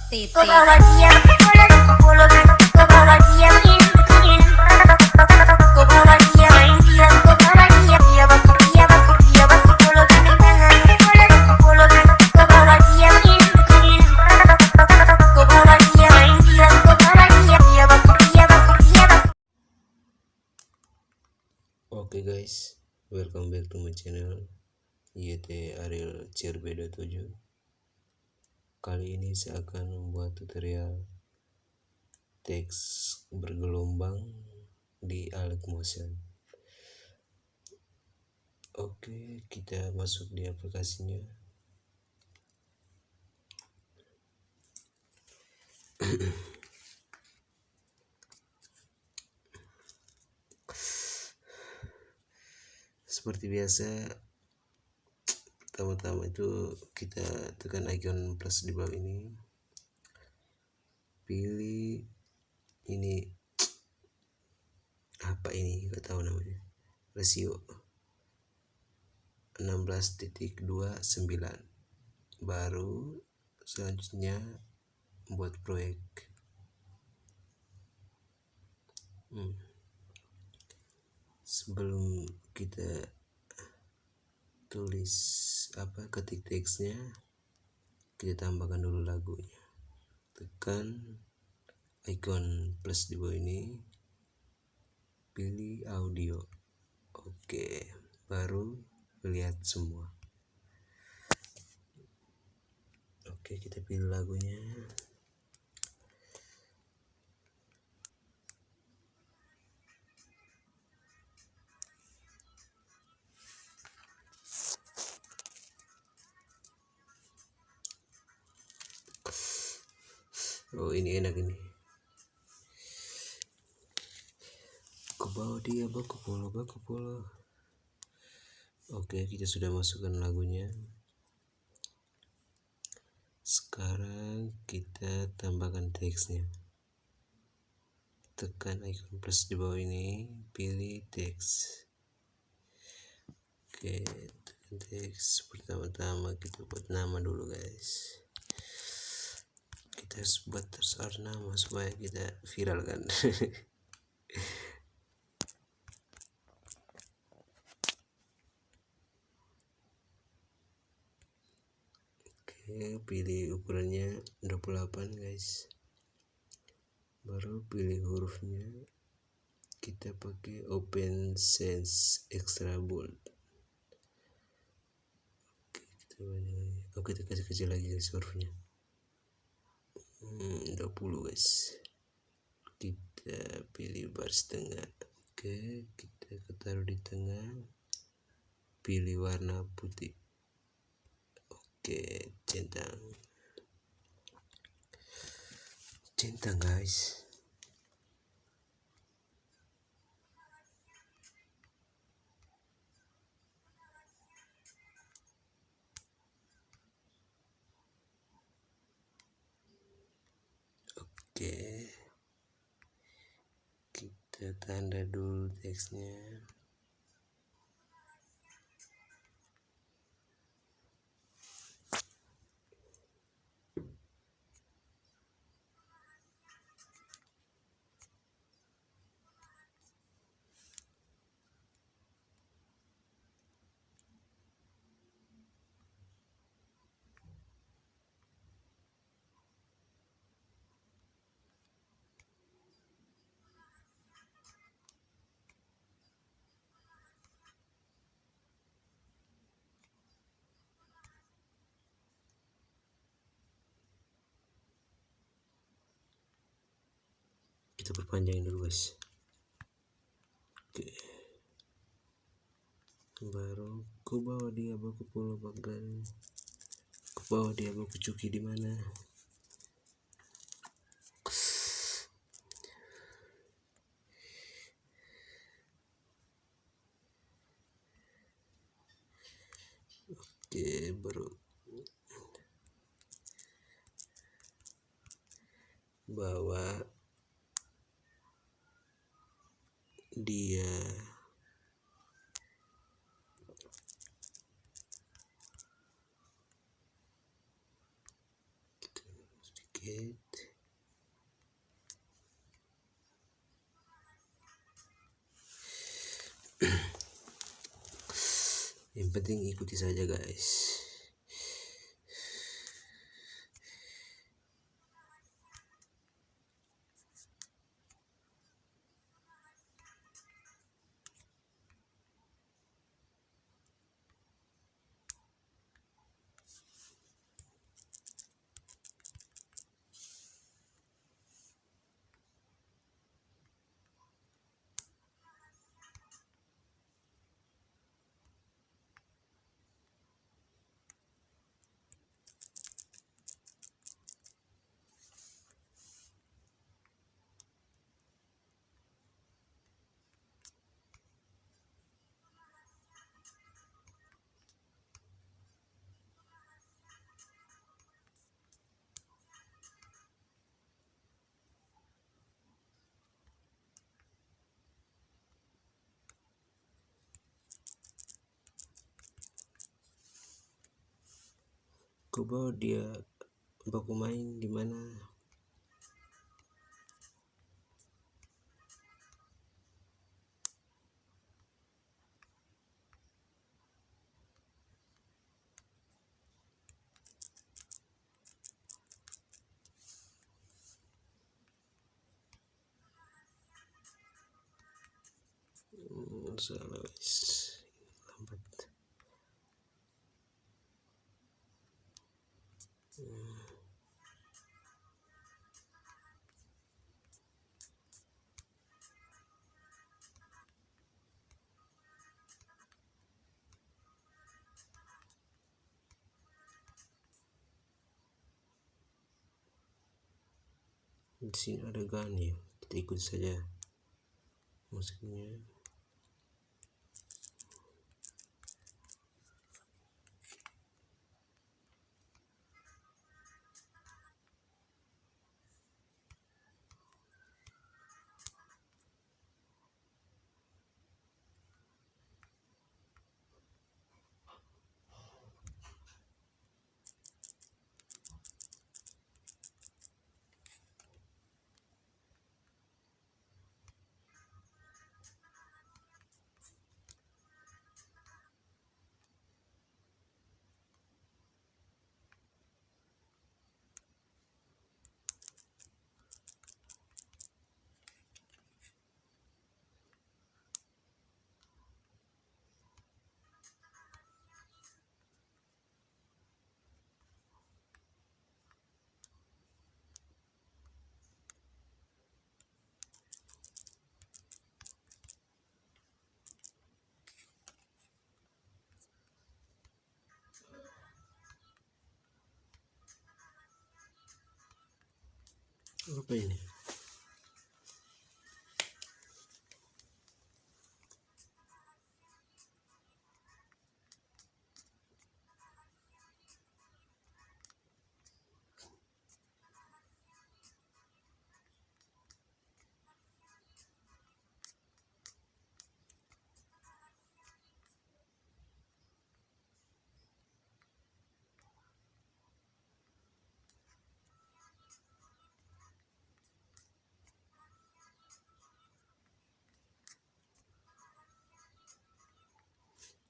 Titik. Oke guys, welcome back to my channel YT Ariel CRB27. Kali ini saya akan membuat tutorial teks bergelombang di Alex Motion. Oke, kita masuk di aplikasinya. Seperti biasa, pertama-tama itu kita tekan icon plus di bawah ini, pilih ini, apa ini, nggak tahu namanya, rasio 16.29, baru selanjutnya buat proyek. Sebelum kita tulis ketik teksnya, kita tambahkan dulu lagunya. Tekan icon plus di bawah ini, pilih audio. Oke, baru lihat semua. Oke, kita pilih lagunya. Oh, ini enak ini. Ke bawah dia baku polo. Oke, kita sudah masukkan lagunya. Sekarang kita tambahkan teksnya. Tekan icon plus di bawah ini, pilih teks. Oke, tekan teks. Pertama-tama kita buat nama dulu guys. Kita harus buat terserah nama supaya kita viral kan. Oke, pilih ukurannya 28 guys. Baru pilih hurufnya, kita pakai Open Sans Extra Bold. Oke, kita kasih kecil lagi guys hurufnya. 20 guys. Kita pilih baris tengah. Oke, kita taruh di tengah. Pilih warna putih. Oke, centang guys. Oke, kita tanda dulu teksnya. Kita perpanjang dulu guys. Oke, baru ke bawah dia baku polo bagan, ke bawah dia baku cuki di mana. Oke, baru bawa dia sedikit. Yang penting ikuti saja guys. Coba dia baku main di mana? Salah guys, lambat. Di sini ada gun ya, kita ikut saja musiknya. Apa ini?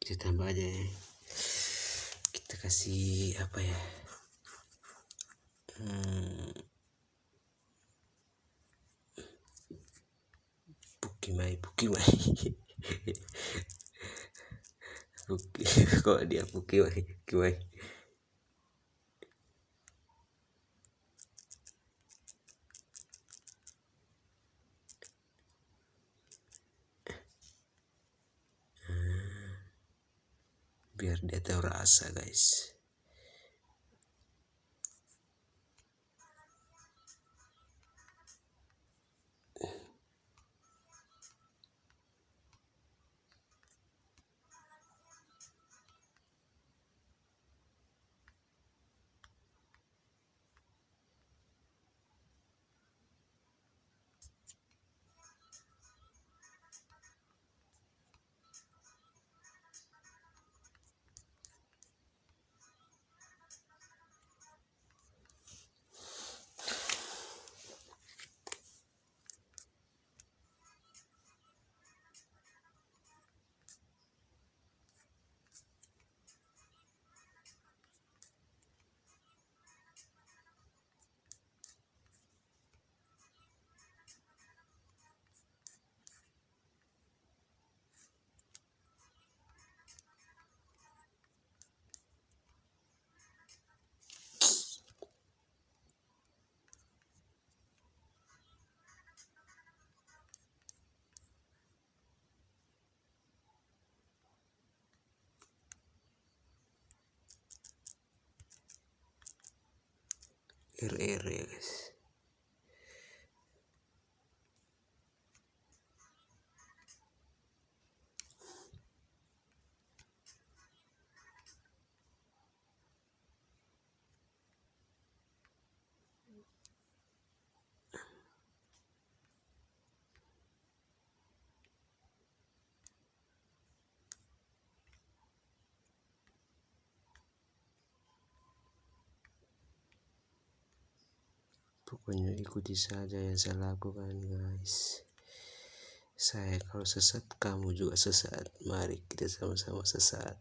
Kita tambah aja ya. Kita kasih apa ya? Pukimai. Kok dia Pukimai. Biar dia tahu rasa guys. RR ya guys. Pokoknya ikuti saja yang saya lakukan guys. Saya kalau sesat, kamu juga sesat. Mari kita sama-sama sesat.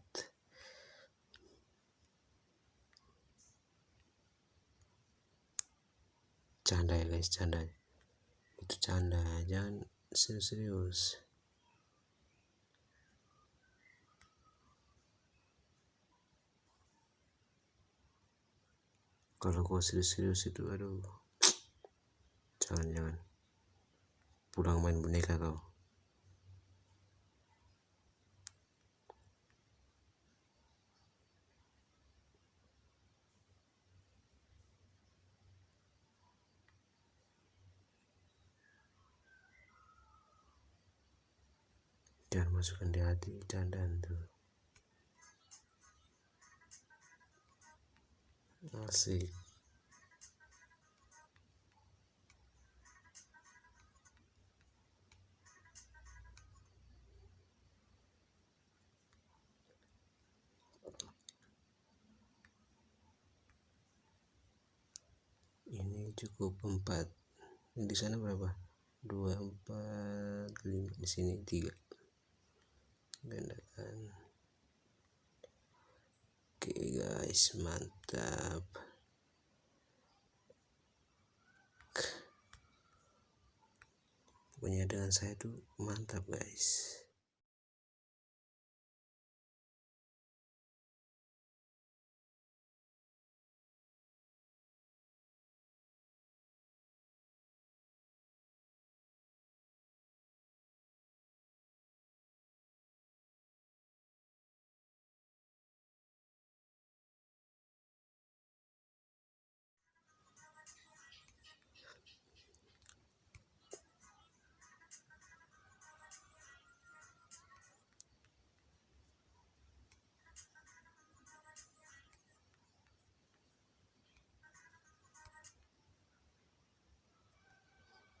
Canda ya guys, canda. Itu canda, jangan serius-serius. Kalau kau serius-serius itu, aduh, jangan pulang main boneka kau. Jangan masukkan di hati candaan tuh. Asik. Ini cukup 4. Di sana berapa? 2, 4, 5. Di sini 3. Gandakan. Oke guys, mantap. Pokoknya dengan saya tuh mantap guys.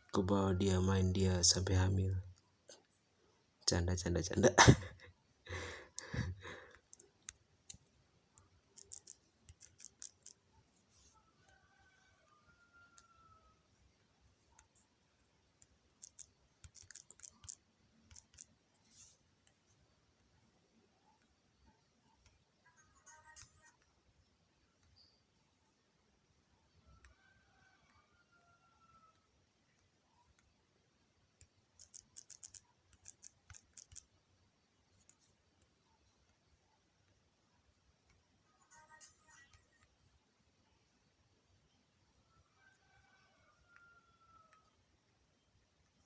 Ku bawa dia main dia sampai hamil. Canda.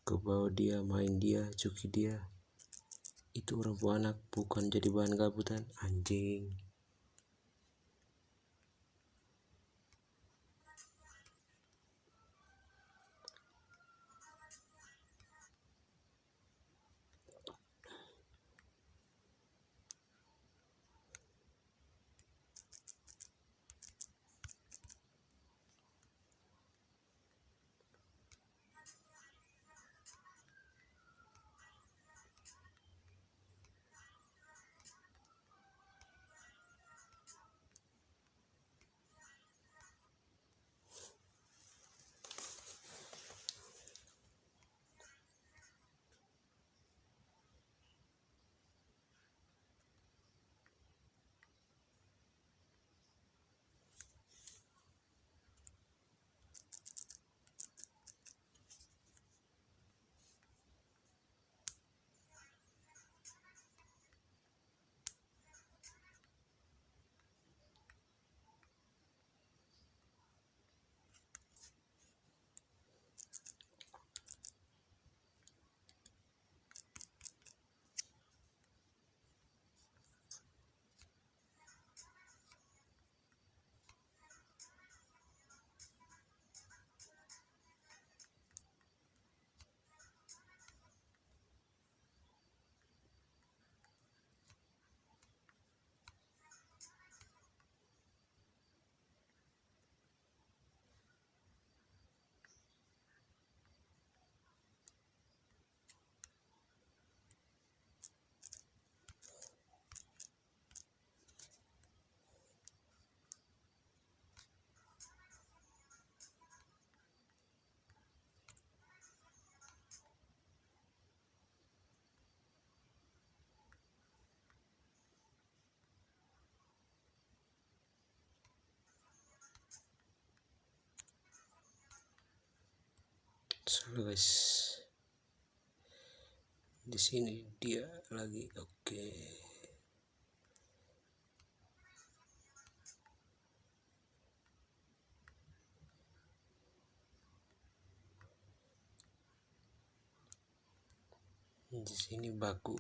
Ku bawa dia main dia, cuki dia. Itu orang tua anak, bukan jadi bahan gabutan, anjing. Salah guys, di sini dia lagi. Oke. Di sini baku.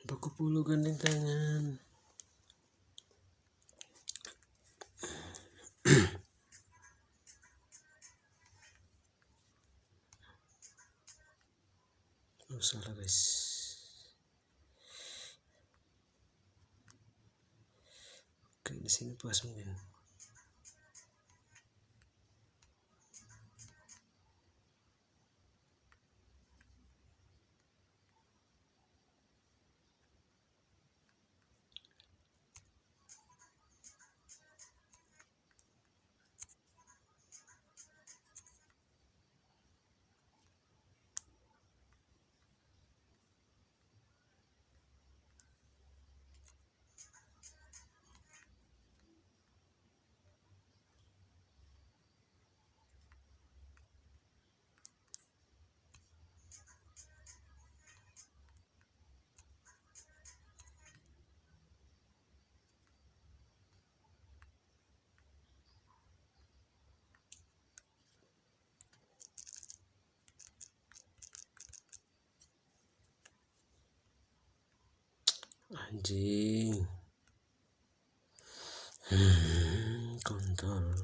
Baku puluh gandeng tangan. Oh, salah guys. Oke, di sini pas mungkin. Anjing. Kontol.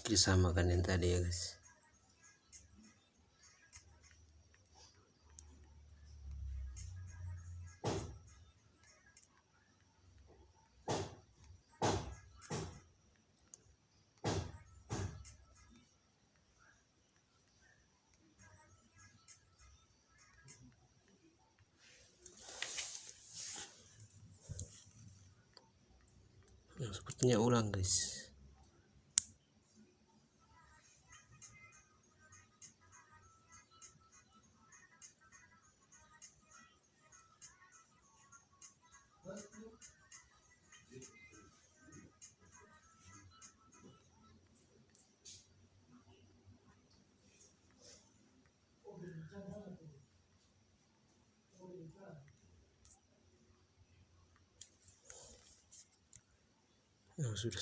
Disamakan yang tadi ya guys. Nah, sepertinya ulang guys. Oh, sudah.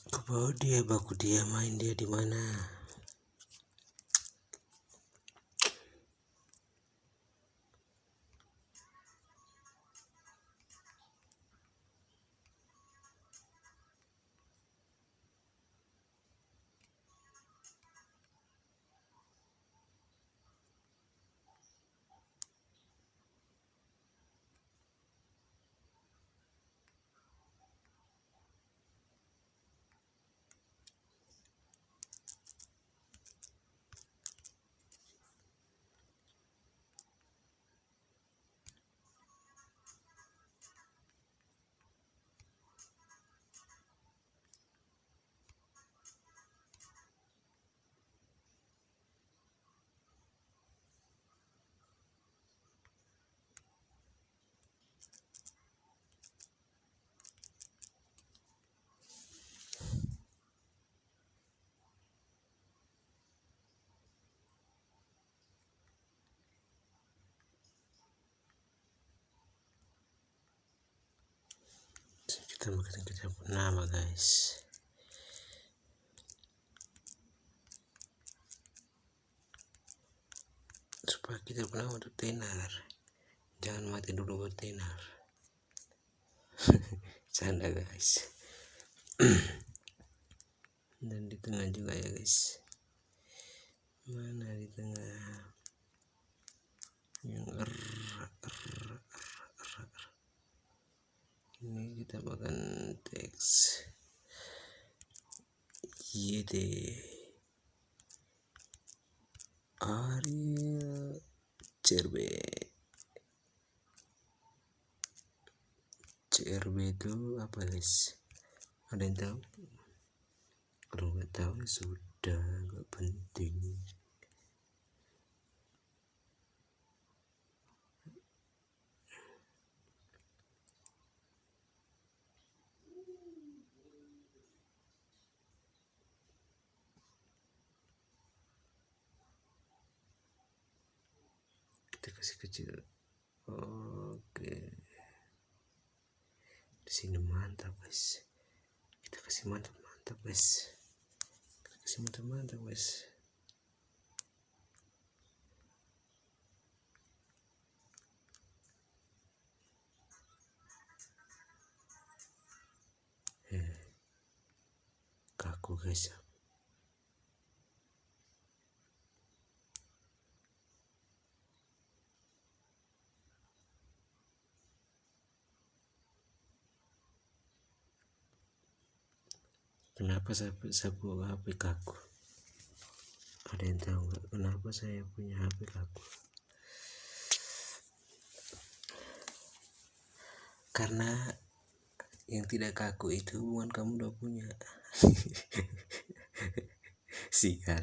Aku bawa dia, baku dia main dia di mana? Kita makin kita nama guys. Supaya kita pernah untuk tenar. Jangan mati dulu bertenar. Canda guys. Dan di tengah juga ya guys. Mana di tengah? Yang ini kita makan teks YD Ariel CRB itu apa guys? Ada yang tahu? Kalau nggak tahu sudah, nggak penting. Kita kasih kecil. Oke. Di sini mantap guys. Kita kasih mantap guys. Kita kasih mantap guys. Kaku guys. Kenapa saya bawa HP kaku? Ada yang tahu nggak kenapa saya punya HP kaku? Karena yang tidak kaku itu hubungan kamu udah punya. Sial.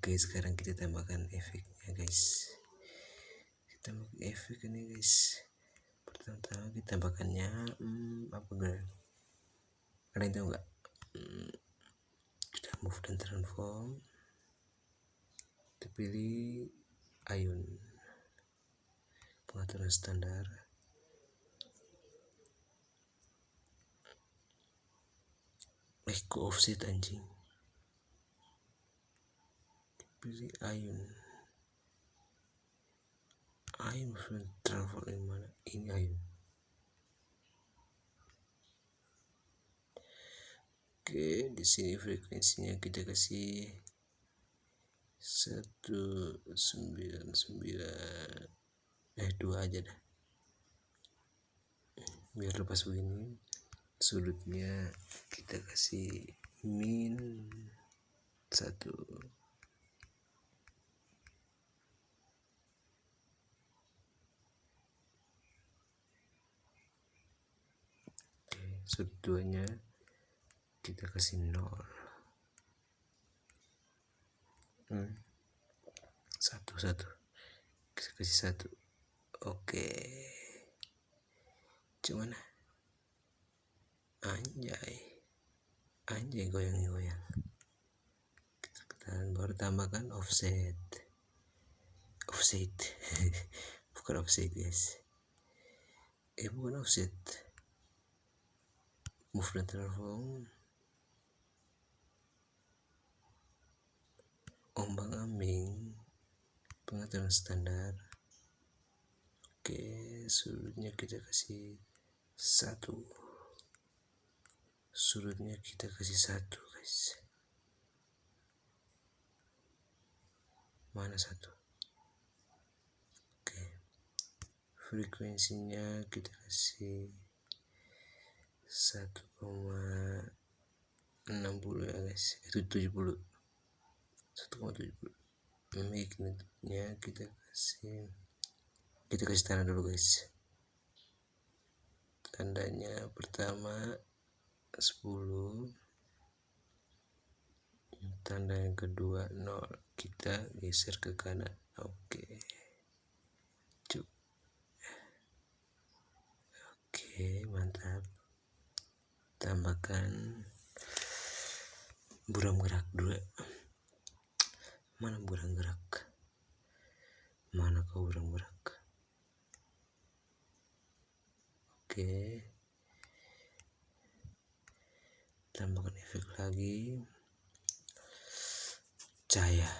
Oke, sekarang kita tambahkan efeknya guys. Kita tambahkan efek ini guys. Pertama-tama kita tambahkannya apa guys? Ada yang tahu nggak? Kita move dan transform. Kita pilih Ayun, pengaturan standar. Kok offset anjing. Pilih Ayun transform yang mana? Ini Ayun. Oke, di sini frekuensinya kita kasih 2 aja dah, biar lepas begini. Sudutnya kita kasih -1. Sudut 2 nya kita kasih 0. 1 kita kasih 1. Oke, cuman anjay goyang kita baru tambahkan offset bukan offset guys, bukan offset, move dan transform, ombang-ambing, pengaturan standar. Oke, sudutnya kita kasih 1. Sudutnya kita kasih 1 guys. Mana 1? Oke, frekuensinya kita kasih 1,60 ya guys. Itu 70. 1,70. Magnitude-nya kita kasih tanda dulu guys. Tandanya pertama 10, tanda yang kedua 0, kita geser ke kanan. Oke, mantap. Tambahkan buram gerak dulu. Mana buram gerak? Mana kau buram gerak? Oke, tambahkan efek lagi, cahaya.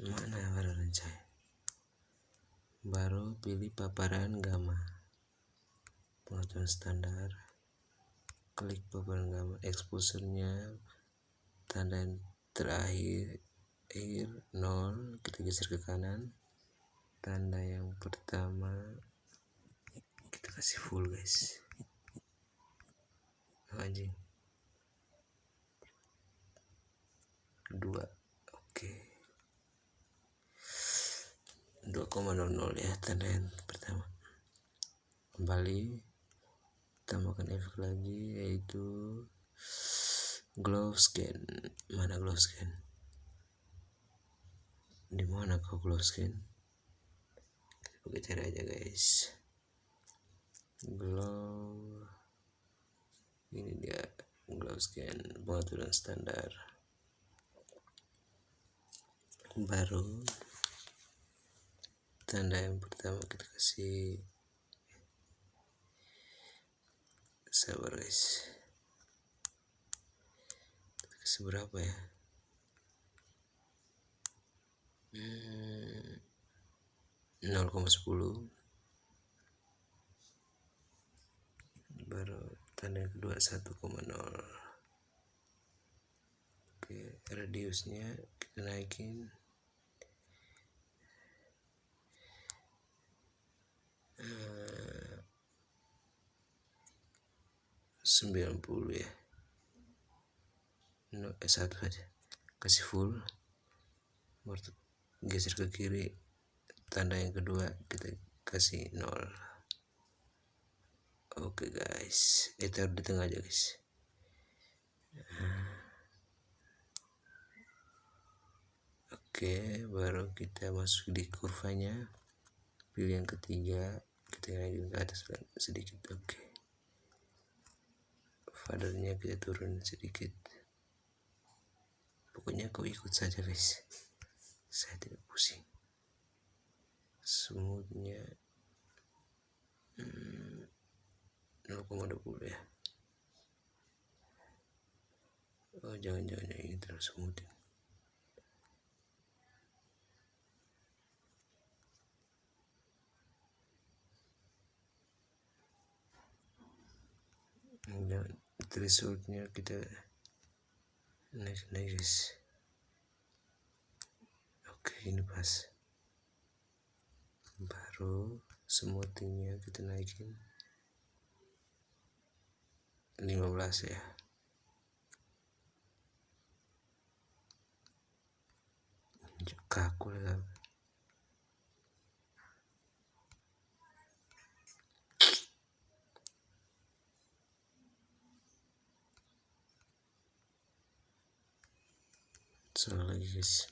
Mana warna cahaya? Baru pilih paparan gamma, pengaturan standar, klik paparan gamma, exposure-nya tanda yang terakhir 0, kita geser ke kanan. Tanda yang pertama kita kasih full guys. Anjing, kedua. Oke, 2,00 ya tanda yang pertama. Kembali tambahkan efek lagi, yaitu glow scan. Mana glow scan? Di mana kau glow scan? Kita pakai cara aja guys. Glow, ini dia glow scan, pengaturan standar. Baru tanda yang pertama kita kasih, sabar guys, kita kasih berapa ya? 0,10. Baru tanda yang kedua 1,0. Oke, radiusnya kita naikin 90 ya. 1 saja, kasih full, baru geser ke kiri. Tanda yang kedua kita kasih 0. Oke guys, taruh di tengah aja guys. Oke, baru kita masuk di kurvanya, pilih yang ketiga, kita naikin ke atas sedikit. Oke, fadernya kita turun sedikit, pokoknya kau ikut saja guys, saya tidak pusing. Smoothnya 0,20 ya. Oh, jangan ini terlalu smooth. Dan thresholdnya kita naik guys. Oke, ini pas. Baru smoothingnya kita naikin 15 ya. Kaku lah. Salah lagi guys.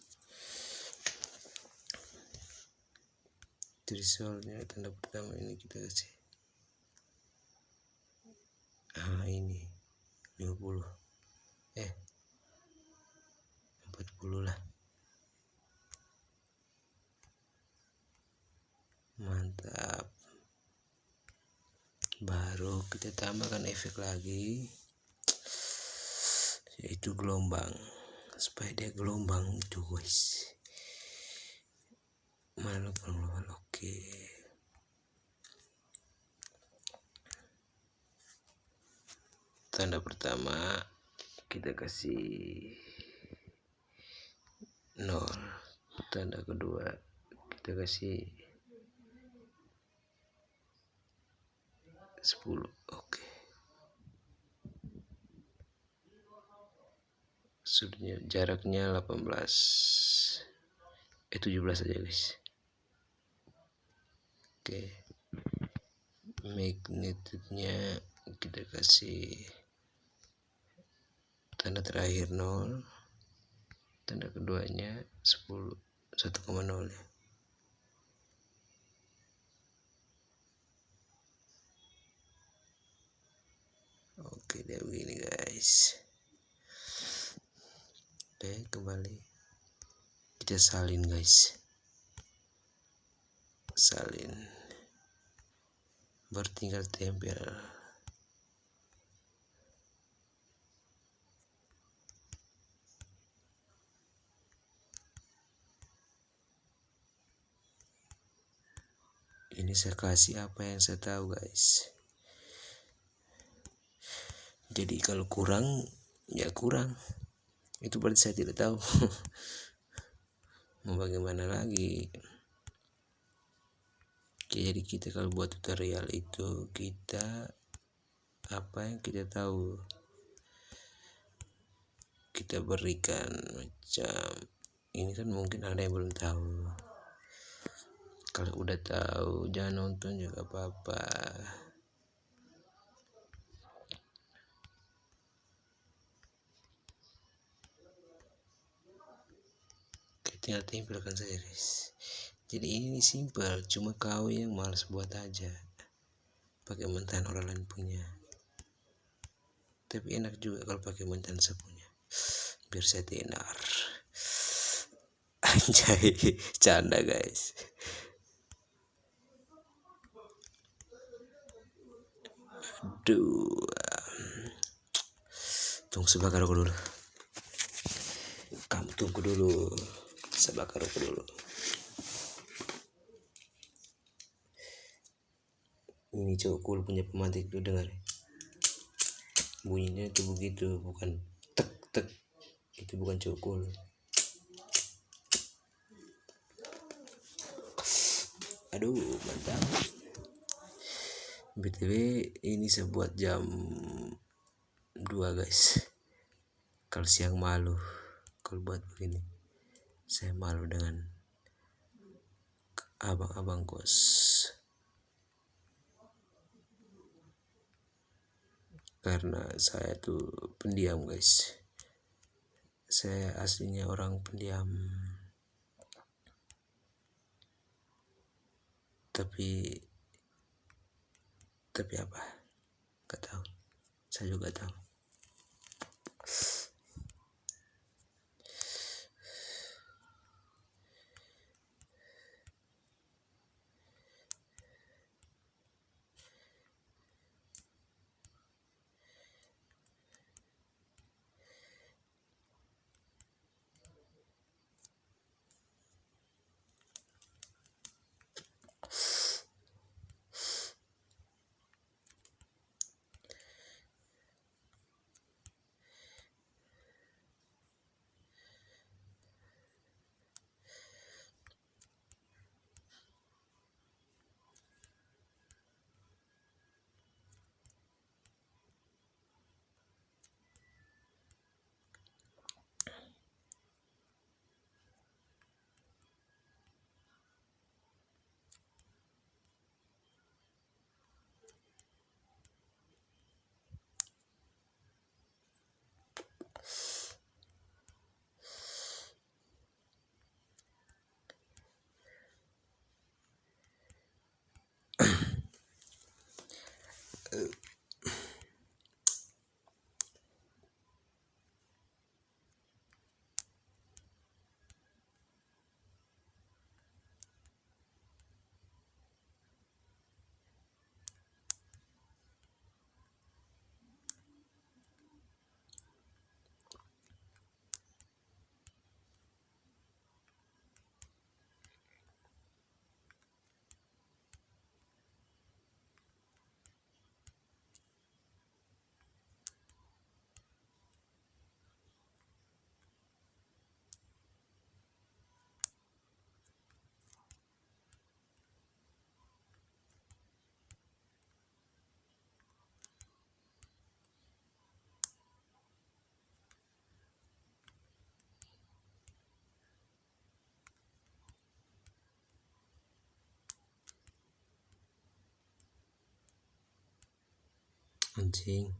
Thresholdnya tanda pertama ini kita kasih. Ini 50. 40 lah. Mantap. Baru kita tambahkan efek lagi, yaitu gelombang, supaya dia gelombang itu guys. Mana gelombang? Oke. Tanda pertama kita kasih 0. Tanda kedua kita kasih 10. Oke. Sudutnya jaraknya 17 aja guys. Oke. Magnitude-nya kita kasih tanda terakhir 0, tanda keduanya 1,0 ya. Oke, dia begini guys. Oke, kembali kita salin guys, salin, baru tinggal tempel. Ini saya kasih apa yang saya tahu guys. Jadi kalau kurang ya kurang, itu berarti saya tidak tahu. Mau bagaimana lagi. Oke, jadi kita kalau buat tutorial itu kita apa yang kita tahu kita berikan. Macam ini kan mungkin ada yang belum tahu. Kalau udah tahu jangan nonton juga apa-apa. Tinggal tempelkan saja guys. Jadi ini simpel, cuma kau yang malas buat aja pakai mentan orang lain punya. Tapi enak juga kalau pakai mentan saya punya, biar saya tenar. Anjay, canda guys. Aduh, tunggu sebentar aku dulu. Kamu tunggu dulu, saya bakar rokok dulu. Ini cokul punya pemantik tuh, dengar. Bunyinya itu begitu, bukan tek tek. Itu bukan cokul. Aduh, mantap. BTW ini saya buat jam 2 guys. Kalau siang malu kalau buat begini. Saya malu dengan abang-abang kos. Karena saya tuh pendiam guys. Saya aslinya orang pendiam. tapi apa, gak tahu, saya juga tahu. Anjing.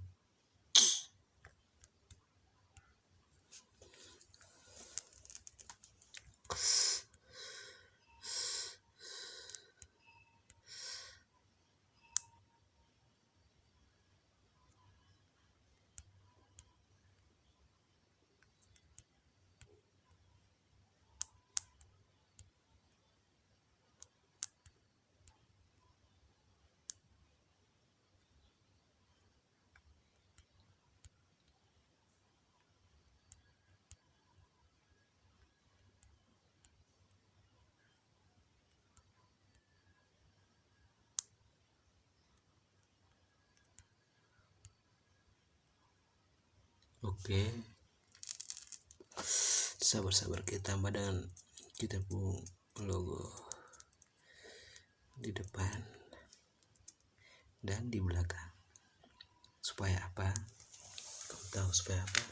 Oke, sabar-sabar kita tambah dengan kita pun logo di depan dan di belakang. Supaya apa? Kamu tahu supaya apa?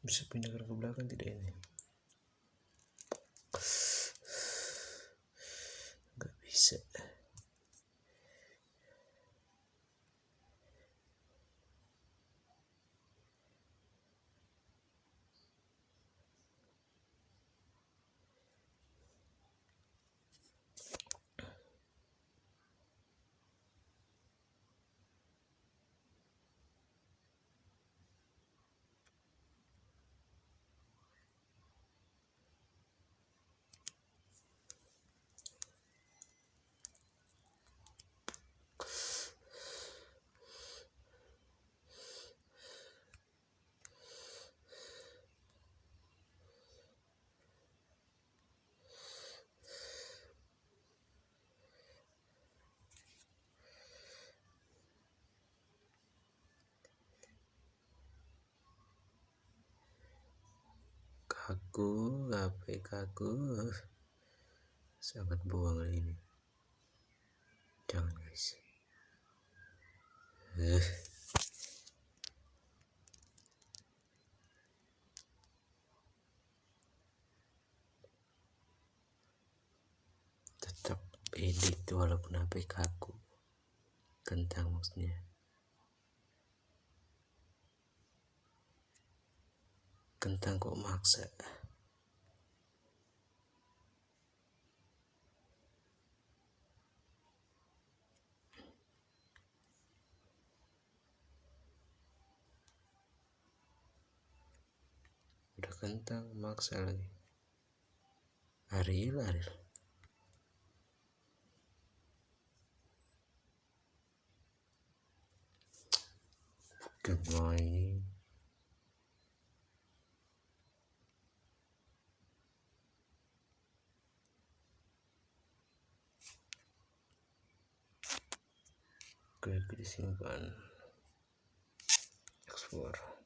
Bisa pindah ke belakang tidak ini? Nggak bisa. kaku sangat buang ini, jangan guys. Tetap edit walaupun HP kaku, kentang maksudnya. Kentang kok maksa. Udah kentang maksa lagi. Ariel gemai. Oke, disimpan, ekspor.